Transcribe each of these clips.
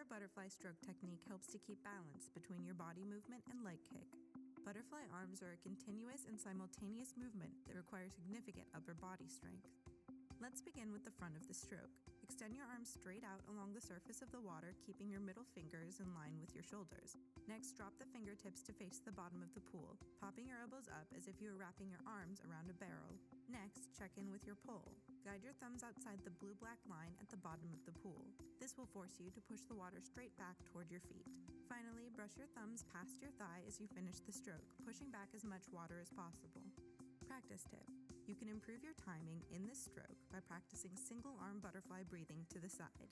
butterfly stroke technique helps to keep balance between your body movement and leg kick. Butterfly arms are a continuous and simultaneous movement that requires significant upper body strength. Let's begin with the front of the stroke. Extend your arms straight out along the surface of the water, keeping your middle fingers in line with your shoulders. Next, drop the fingertips to face the bottom of the pool, popping your elbows up as if you were wrapping your arms around a barrel. Next, check in with your pull. Guide your thumbs outside the blue-black line at the bottom of the pool. This will force you to push the water straight back toward your feet. Finally, brush your thumbs past your thigh as you finish the stroke, pushing back as much water as possible. Practice tip. You can improve your timing in this stroke by practicing single-arm butterfly breathing to the side.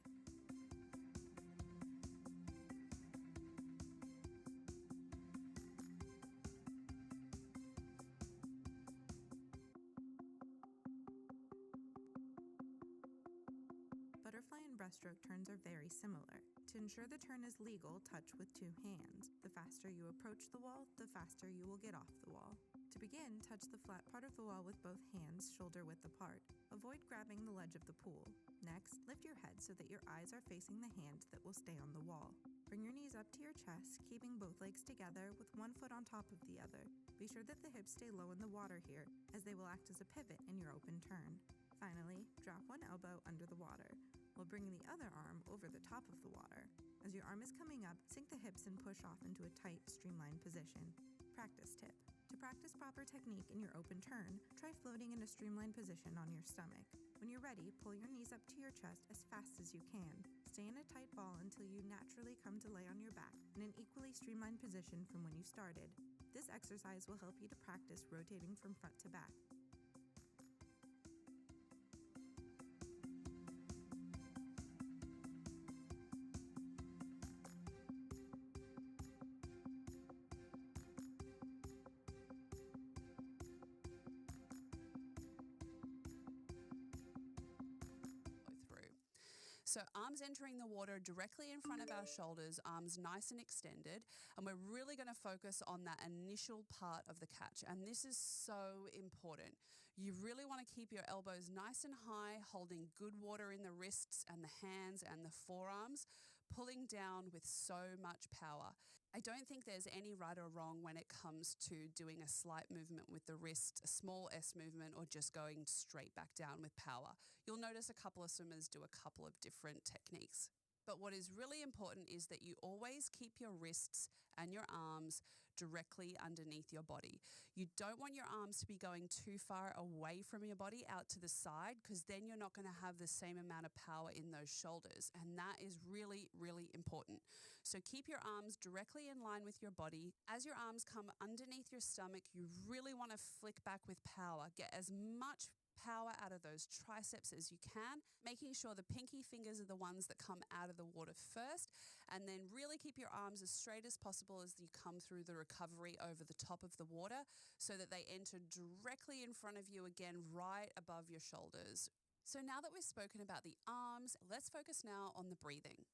Butterfly and breaststroke turns are very similar. To ensure the turn is legal, touch with two hands. The faster you approach the wall, the faster you will get off the wall. To begin, touch the flat part of the wall with both hands shoulder width apart. Avoid grabbing the ledge of the pool. Next, lift your head so that your eyes are facing the hand that will stay on the wall. Bring your knees up to your chest, keeping both legs together with one foot on top of the other. Be sure that the hips stay low in the water here, as they will act as a pivot in your open turn. Finally, drop one elbow under the water, while bringing the other arm over the top of the water. As your arm is coming up, sink the hips and push off into a tight, streamlined position. Practice tip. To practice proper technique in your open turn, try floating in a streamlined position on your stomach. When you're ready, pull your knees up to your chest as fast as you can. Stay in a tight ball until you naturally come to lay on your back in an equally streamlined position from when you started. This exercise will help you to practice rotating from front to back. So arms entering the water directly in front of our shoulders, arms nice and extended. And we're really going to focus on that initial part of the catch. And this is so important. You really want to keep your elbows nice and high, holding good water in the wrists and the hands and the forearms, pulling down with so much power. I don't think there's any right or wrong when it comes to doing a slight movement with the wrist, a small S movement, or just going straight back down with power. You'll notice a couple of swimmers do a couple of different techniques. But what is really important is that you always keep your wrists and your arms directly underneath your body. You don't want your arms to be going too far away from your body out to the side, because then you're not going to have the same amount of power in those shoulders. And that is really, really important. So keep your arms directly in line with your body. As your arms come underneath your stomach, you really want to flick back with power. Get as much power out of those triceps as you can, making sure the pinky fingers are the ones that come out of the water first, and then really keep your arms as straight as possible as you come through the recovery over the top of the water so that they enter directly in front of you again, right above your shoulders. So now that we've spoken about the arms, let's focus now on the breathing.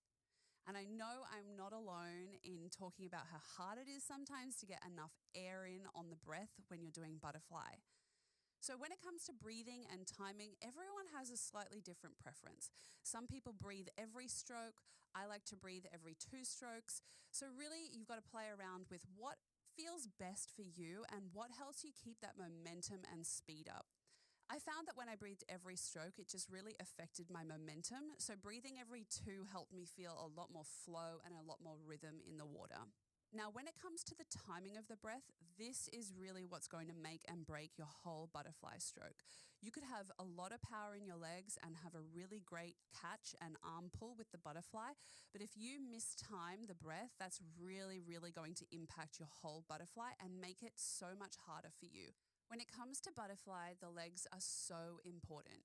And I know I'm not alone in talking about how hard it is sometimes to get enough air in on the breath when you're doing butterfly. So when it comes to breathing and timing, everyone has a slightly different preference. Some people breathe every stroke. I like to breathe every 2 strokes. So really, you've got to play around with what feels best for you and what helps you keep that momentum and speed up. I found that when I breathed every stroke, it just really affected my momentum. So breathing every 2 helped me feel a lot more flow and a lot more rhythm in the water. Now, when it comes to the timing of the breath, this is really what's going to make and break your whole butterfly stroke. You could have a lot of power in your legs and have a really great catch and arm pull with the butterfly, but if you mistime the breath, that's really, really going to impact your whole butterfly and make it so much harder for you. When it comes to butterfly, the legs are so important.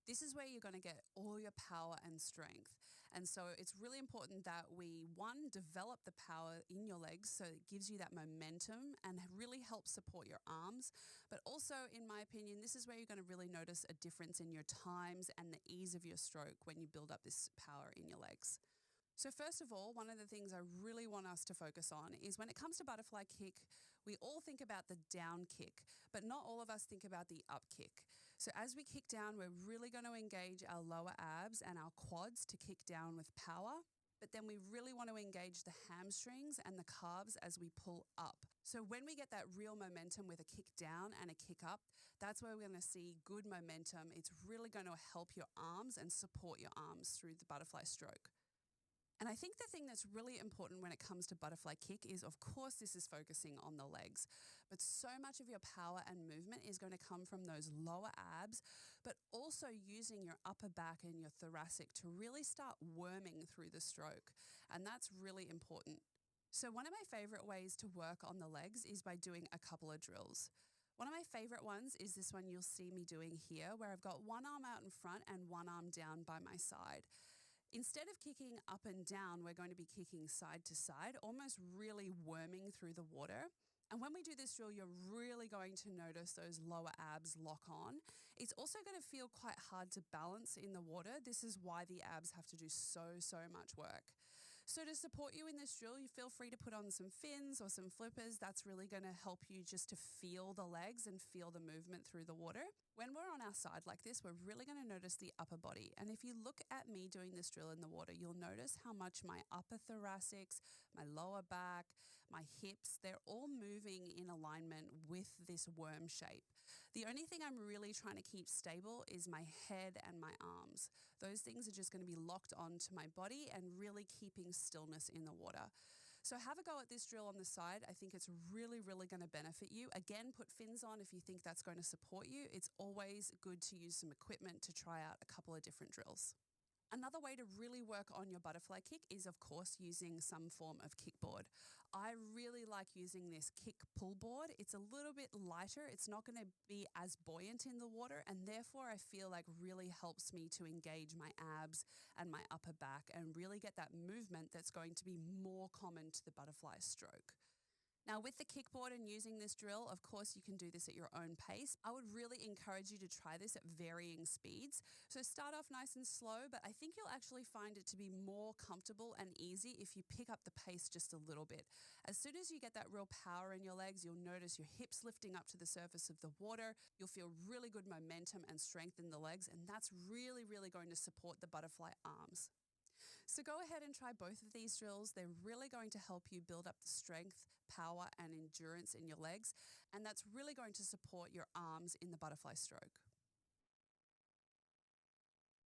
This is where you're going to get all your power and strength. And so it's really important that we, one, develop the power in your legs so it gives you that momentum and really helps support your arms. But also, in my opinion, this is where you're going to really notice a difference in your times and the ease of your stroke when you build up this power in your legs. So first of all, one of the things I really want us to focus on is when it comes to butterfly kick, we all think about the down kick, but not all of us think about the up kick. So as we kick down, we're really going to engage our lower abs and our quads to kick down with power. but then we really want to engage the hamstrings and the calves as we pull up. So when we get that real momentum with a kick down and a kick up, that's where we're going to see good momentum. It's really going to help your arms and support your arms through the butterfly stroke. And I think the thing that's really important when it comes to butterfly kick is, of course, this is focusing on the legs, but so much of your power and movement is going to come from those lower abs, but also using your upper back and your thoracic to really start worming through the stroke. And that's really important. So one of my favorite ways to work on the legs is by doing a couple of drills. One of my favorite ones is this one you'll see me doing here, where I've got one arm out in front and one arm down by my side. Instead of kicking up and down, we're going to be kicking side to side, almost really worming through the water. And when we do this drill, you're really going to notice those lower abs lock on. It's also going to feel quite hard to balance in the water. This is why the abs have to do so much work. So to support you in this drill, you feel free to put on some fins or some flippers. That's really going to help you just to feel the legs and feel the movement through the water. When we're on our side like this, we're really going to notice the upper body. And if you look at me doing this drill in the water, you'll notice how much my upper thoracics, my lower back, my hips, they're all moving in alignment with this worm shape. The only thing I'm really trying to keep stable is my head and my arms. Those things are just going to be locked onto my body and really keeping stillness in the water. So have a go at this drill on the side. I think it's really going to benefit you. Again, put fins on if you think that's going to support you. It's always good to use some equipment to try out a couple of different drills. Another way to really work on your butterfly kick is, of course, using some form of kickboard. I really like using this kick pull board. It's a little bit lighter. It's not going to be as buoyant in the water, and therefore I feel like really helps me to engage my abs and my upper back and really get that movement that's going to be more common to the butterfly stroke. Now, with the kickboard and using this drill, of course, you can do this at your own pace. I would really encourage you to try this at varying speeds. So start off nice and slow, but I think you'll actually find it to be more comfortable and easy if you pick up the pace just a little bit. As soon as you get that real power in your legs, you'll notice your hips lifting up to the surface of the water. You'll feel really good momentum and strength in the legs, and that's really going to support the butterfly arms. So go ahead and try both of these drills. They're really going to help you build up the strength, power, and endurance in your legs, and that's really going to support your arms in the butterfly stroke.